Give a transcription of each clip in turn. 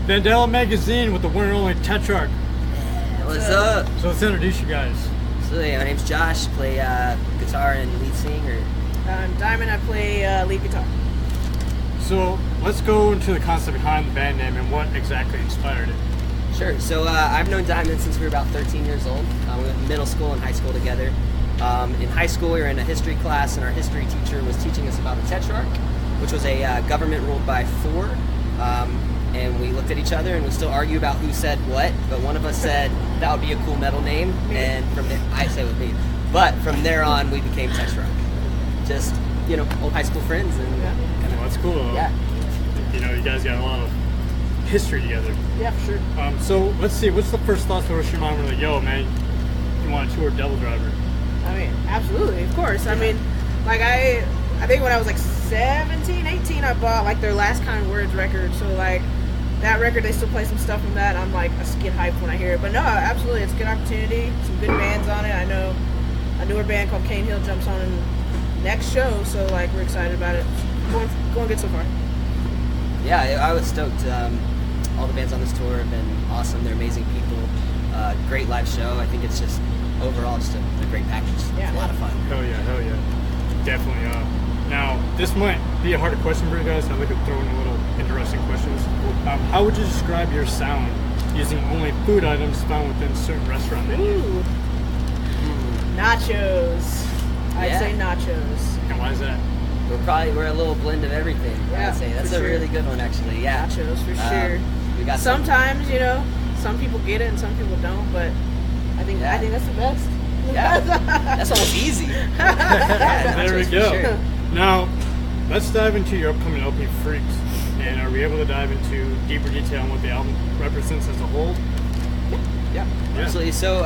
Vandala Magazine with the one and only Tetrarch. What's up? So let's introduce you guys. So yeah, my name's Josh. Play guitar and lead singer. I'm Diamond. I play lead guitar. So let's go into the concept behind the band name and what exactly inspired it. Sure. So I've known Diamond since we were about 13 years old. We went to middle school and high school together. In high school, we were in a history class, and our history teacher was teaching us about the Tetrarch, which was a government ruled by four. And we looked at each other and we still argue about who said what, but one of us said that would be a cool metal name, and from there, I say it would be. But from there on, we became Tetrarch. Just, old high school friends. And Well, that's cool. Yeah. You guys got a lot of history together. Yeah, for sure. So let's see, what's the first thoughts that rush your mind when you're like, yo, man, you want to tour DevilDriver? I mean, absolutely, of course. I mean, like I think when I was like 17, 18, I bought like their Last Kind Words record. So like that record, they still play some stuff from that. I'm like, I just get hyped when I hear it. But no, absolutely, it's a good opportunity. Some good bands on it. I know a newer band called Cane Hill jumps on next show, so like we're excited about it. Going good so far. Yeah, I was stoked. All the bands on this tour have been awesome. They're amazing people. Great live show. I think it's just overall just a great package. Yeah. It's a lot of fun. Hell yeah. Definitely. Now, this might be a harder question for you guys. I'd like to throw in a little interesting questions. How would you describe your sound using only food items found within certain restaurant menus? Ooh. Nachos. I'd Yeah. say nachos. And why is that? We're a little blend of everything. Yeah, I'd say that's for a sure. really good one, actually. Yeah. Nachos for sure. We got Sometimes, some people get it and some people don't, but I think that's the best. Yeah, that's almost easy. There we nachos for go. sure. Now, let's dive into your upcoming LP, Freaks. And are we able to dive into deeper detail on what the album represents as a whole? Yeah, absolutely. So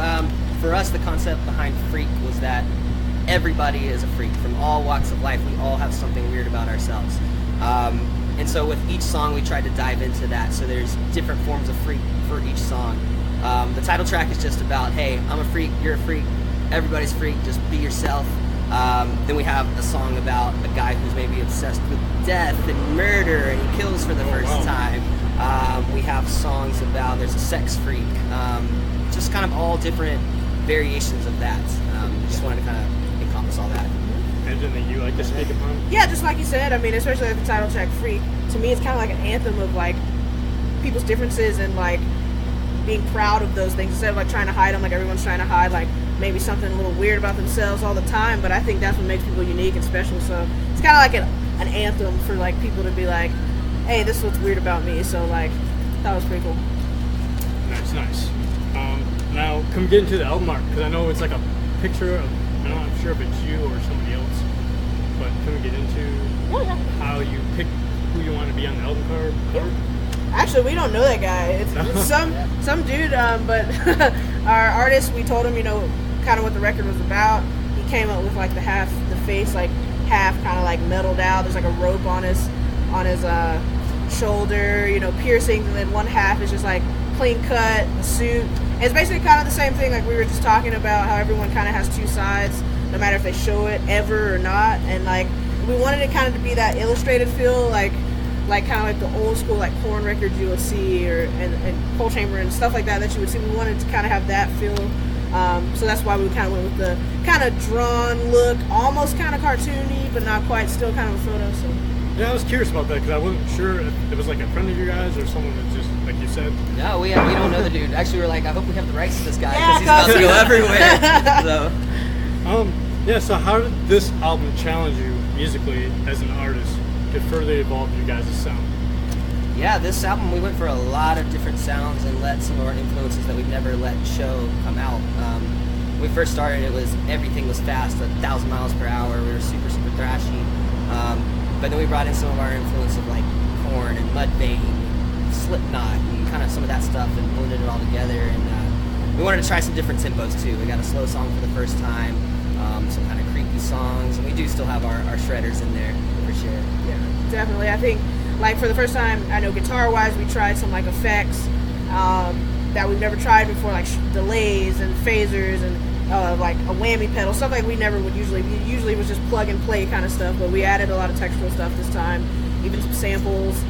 for us, the concept behind Freak was that everybody is a freak. From all walks of life, we all have something weird about ourselves. And so with each song, we tried to dive into that. So there's different forms of freak for each song. The title track is just about, hey, I'm a freak, you're a freak, everybody's a freak, just be yourself. Then we have a song about a guy who's maybe obsessed with death and murder, and he kills for the first time. We have songs about there's a sex freak. Just kind of all different variations of that. Just wanted to kind of encompass all that. Anything that you like to speak upon? Yeah, just like you said, I mean, especially like the title track Freak, to me it's kind of like an anthem of like people's differences and like being proud of those things instead of like trying to hide them, like everyone's trying to hide like maybe something a little weird about themselves all the time, but I think that's what makes people unique and special. So it's kind of like an anthem for like people to be like, hey, this is what's weird about me. So like, that was pretty cool. Nice. Now, can we get into the album art? Because I know it's like a picture of, I'm not sure if it's you or somebody else, but can we get into how you pick who you want to be on the album cover? Actually, we don't know that guy. It's some dude, but our artist, we told him, kind of what the record was about. He came up with like the face, like half kind of like metalled out. There's like a rope on his shoulder, piercings, and then one half is just like clean cut, a suit. And it's basically kind of the same thing like we were just talking about, how everyone kind of has two sides, no matter if they show it ever or not. And like we wanted it kind of to be that illustrated feel, like kind of like the old school like Korn records you would see, and Coal Chamber and stuff like that you would see. We wanted to kind of have that feel. So that's why we kind of went with the kind of drawn look, almost kind of cartoony, but not quite, still kind of a photo. So. Yeah, I was curious about that because I wasn't sure if it was like a friend of you guys or someone that just, like you said. No, we don't know the dude. Actually, we're like, I hope we have the rights to this guy because he's about to go everywhere. So. So how did this album challenge you musically as an artist to further evolve you guys' sound? Yeah, this album, we went for a lot of different sounds and let some of our influences that we've never let show come out. When we first started, everything was fast, 1,000 miles per hour. We were super, super thrashy. But then we brought in some of our influence of like Korn and Mudvayne, Slipknot, and kind of some of that stuff, and blended it all together. And we wanted to try some different tempos too. We got a slow song for the first time, some kind of creepy songs, and we do still have our shredders in there for sure. Yeah, definitely. I think like for the first time, I know guitar-wise, we tried some like effects that we've never tried before, like delays and phasers and like a whammy pedal, stuff like we never would usually. Usually it was just plug and play kind of stuff, but we added a lot of textural stuff this time, even some samples.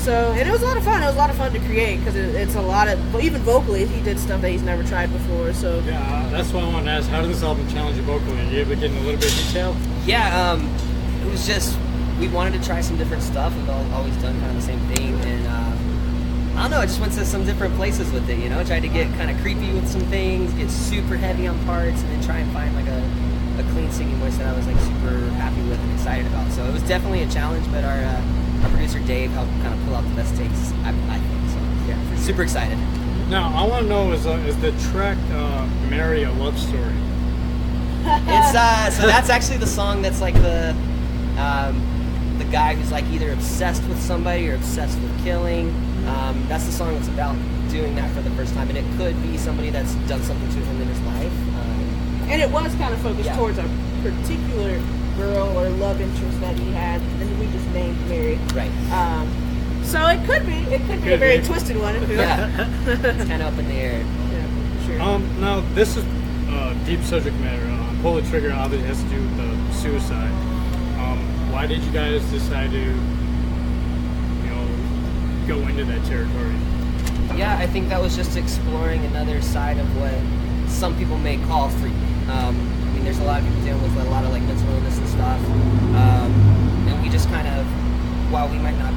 So, and it was a lot of fun. It was a lot of fun to create because it's a lot of, well, even vocally, he did stuff that he's never tried before. So yeah, that's what I wanted to ask. How did this album challenge you vocally? Are you able to get in a little bit of detail? Yeah, it was just, we wanted to try some different stuff. We've always done kind of the same thing, and I don't know, I just went to some different places with it, you know, tried to get kind of creepy with some things, get super heavy on parts, and then try and find like a clean singing voice that I was like super happy with and excited about. So it was definitely a challenge, but our producer Dave helped kind of pull out the best takes, I think. So yeah, super excited. Now I want to know, is the track "Marry a Love Story"? It's so that's actually the song that's like the guy who's like either obsessed with somebody or obsessed with killing. That's the song that's about doing that for the first time, and it could be somebody that's done something to him in his life. And it was kind of focused towards a particular girl or love interest that he had, and we just named Mary. Right. So it could be a very twisted one. Yeah. It's kind of up in the air. Yeah, for sure. Now this is deep subject matter. Pull the trigger obviously has to do with the suicide. Why did you guys decide to, you know, go into that territory? Yeah, I think that was just exploring another side of what some people may call freak. I mean, there's a lot of people dealing with a lot of like mental illness and stuff, and we just kind of, while we might not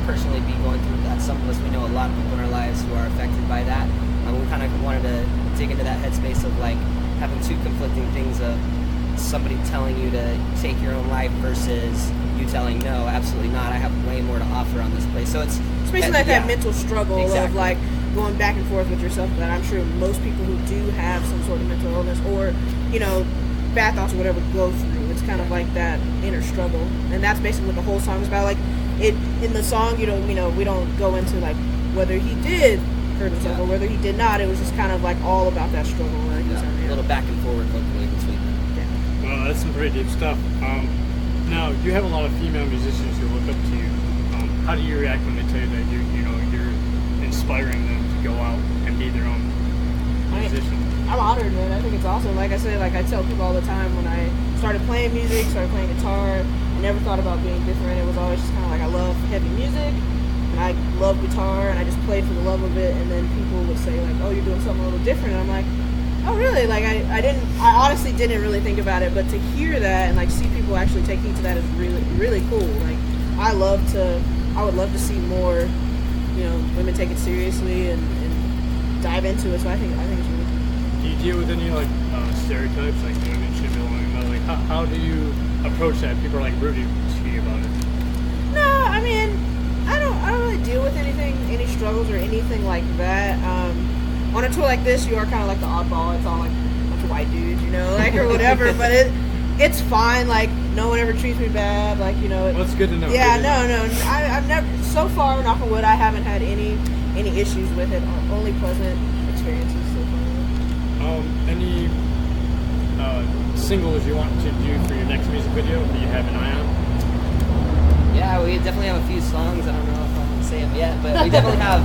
personally be going through that, some of us, we know a lot of people in our lives who are affected by that. We kind of wanted to dig into that headspace of like having two conflicting things of somebody telling you to take your own life versus you telling no, absolutely not. I have way more to offer on this place. So it's basically like that mental struggle of like going back and forth with yourself that I'm sure most people who do have some sort of mental illness or, you know, bad thoughts or whatever go through. It's kind of like that inner struggle, and that's basically what the whole song is about. Like it in the song, you know, we don't go into like whether he did hurt himself or whether he did not. It was just kind of like all about that struggle. Like a little back and forward vocally between them. Yeah. Well, that's some pretty deep stuff. Now you have a lot of female musicians who look up to you. How do you react when they tell you that you're inspiring them to go out and be their own musician? I'm honored, man. I think it's awesome. Like I said, like I tell people all the time, when I started playing music, started playing guitar, I never thought about being different. It was always just kind of like I love heavy music, and I love guitar, and I just played for the love of it. And then people would say like, "Oh, you're doing something a little different." And I'm like, "Oh, really?" Like I honestly didn't really think about it, but to hear that and like see people actually take heed to that is really, really cool. Like I would love to see more, you know, women take it seriously and dive into it. So I think it's really cool. Do you deal with any like stereotypes, like women should be along about? Like how do you approach that? People are like rude to you about it. No, I mean, I don't really deal with any struggles or anything like that. On a tour like this, you are kind of like the oddball. It's all like a bunch of white dudes, you know, like or whatever. But it's fine. Like no one ever treats me bad. Like you know. Well, that's good to know. Yeah, no. I've never, so far, knock on wood, I haven't had any issues with it. Only pleasant experiences so far. Any singles you want to do for your next music video that you have an eye on? Yeah, we definitely have a few songs. I don't know if I want to say them yet, but we definitely have.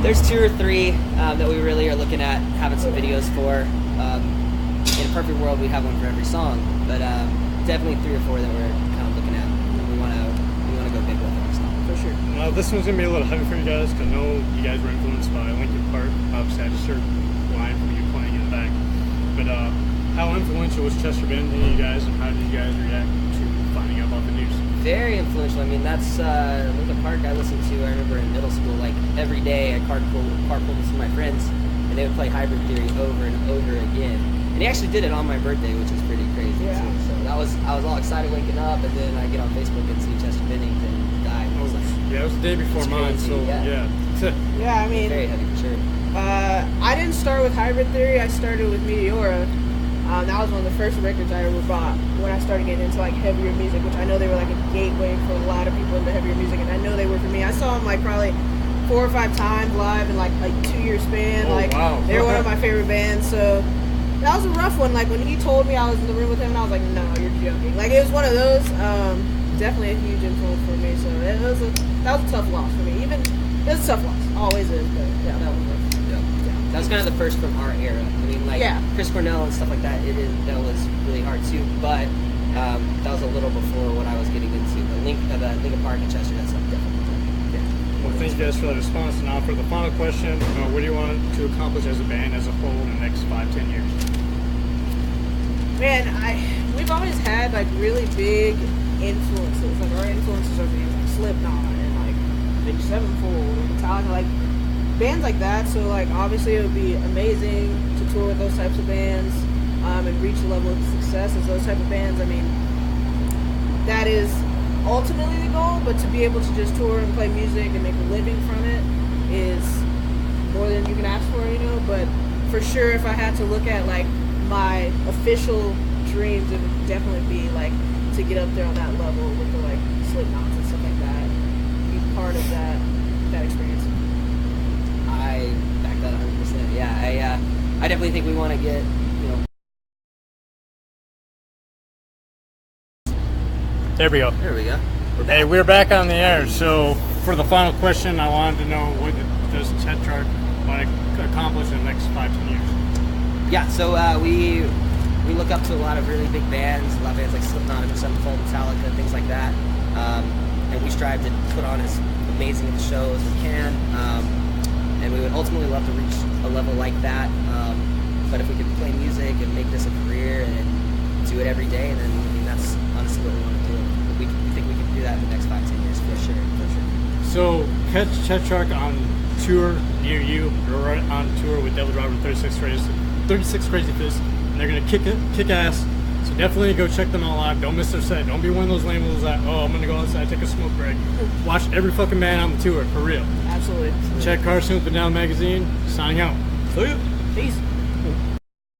There's 2 or 3 that we really are looking at having some videos for. In a perfect world, we have one for every song, but definitely 3 or 4 that we're kind of looking at. We want to go big with them, so for sure. Now this one's gonna be a little heavy for you guys, because I know you guys were influenced by Linkin Park. Obviously, I just heard a line from you playing in the back. But how influential was Chester Bennington to you guys, and how did you guys react to finding out about the news? Very influential. I mean, that's Linkin Park I listened to, I remember in middle school, like every day I carpooled with some of my friends, and they would play Hybrid Theory over and over again. And he actually did it on my birthday, which is pretty crazy too. So I was all excited waking up, and then I get on Facebook and see Chester Bennington die. And I was like, yeah, it was the day before mine, so yeah. Yeah, I mean, very heavy for sure. I didn't start with Hybrid Theory. I started with Meteora. That was one of the first records I ever bought when I started getting into like heavier music, which I know they were like a gateway for a lot of people into heavier music, and I know they were for me. I saw them like probably 4 or 5 times live in like 2-year span. Wow. They were one of my favorite bands. So that was a rough one. Like when he told me I was in the room with him, and I was like, no, you're joking. Like it was one of those. Definitely a huge influence for me. So that was a tough loss for me. Even it was a tough loss, always is. But yeah, that was rough. That was kind of the first from our era. I mean, like Chris Cornell and stuff like that. That was really hard too. But that was a little before what I was getting into. The Linkin Park and Chester, that stuff definitely. Yeah. you guys for the response. And now for the final question, what do you want to accomplish as a band as a whole in the next 5-10 years? Man, we've always had like really big influences. Like our influences are being like Slipknot and like Big Sevenfold and Metallica, like bands like that. So like obviously it would be amazing to tour with those types of bands and reach a level of success as those type of bands. I mean, that is ultimately the goal, but to be able to just tour and play music and make a living from it is more than you can ask for, you know. But for sure, if I had to look at like my official dreams, it would definitely be like to get up there on that level with the like Slipknots and stuff like that, be part of that experience. I back that 100%. Yeah, I definitely think we want to get, you know. There we go. There we go. Hey, we're back on the air. So for the final question, I wanted to know, what does Tetrarch want to accomplish in the next 5-10 years? Yeah, so we look up to a lot of really big bands, a lot of bands like Slipknot, Sevenfold, Metallica, things like that, and we strive to put on as amazing of a show as we can, and we would ultimately love to reach a level like that, but if we could play music and make this a career and do it every day, then I mean, that's honestly what we want to do. We think we can do that in the next 5-10 years for sure. So catch Tetrarch on tour near you. We're right on tour with DevilDriver 36 Crazy Fists, and they're gonna kick ass. So definitely go check them all out. Don't miss their set. Don't be one of those labels that, oh, I'm gonna go outside, take a smoke break. Watch every fucking band on the tour, for real. Absolutely. Chad Carsten with Vandala Magazine, signing out. See ya. Peace.